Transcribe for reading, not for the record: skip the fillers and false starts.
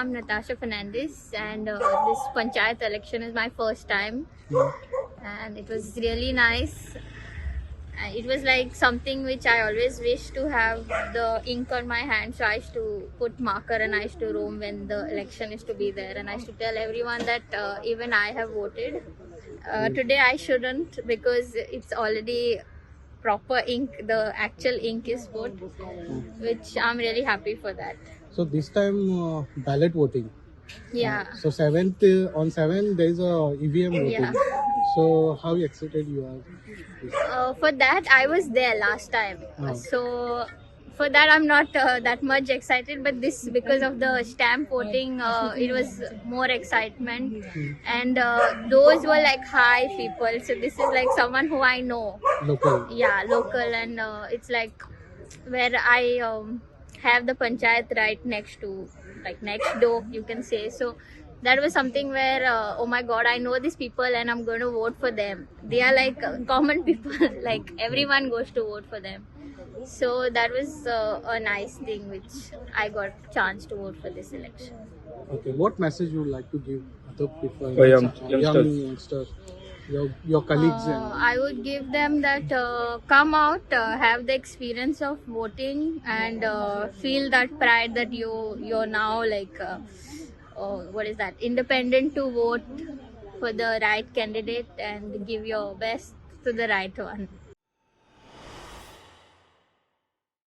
I'm Natasha Fernandez, and this Panchayat election is my first time, and it was really nice. It was like something which I always wish to have the ink on my hand, so I used to put marker and I used to roam when the election is to be there, and I used to tell everyone that even I have voted. Today I shouldn't because it's already proper ink, the actual ink is put, which I'm really happy for that. So this time ballot voting. Yeah. So on 7th there is a EVM voting. Yeah. So how excited you are? For that, I was there last time. Oh. So for that, I'm not that much excited. But this, because of the stamp voting, it was more excitement. And those were like high people. So this is like someone who I know. Local. Yeah, local, and it's like where I have the panchayat right next to, like next door, you can say. So that was something where oh my god, I know these people and I'm going to vote for them. They are like common people. Like everyone goes to vote for them. So that was a nice thing which I got chance to vote for this election. Okay, what message you would like to give other people, For youngsters, your colleagues? I would give them that come out, have the experience of voting, and feel that pride that you're now like what is that, independent to vote for the right candidate and give your best to the right one.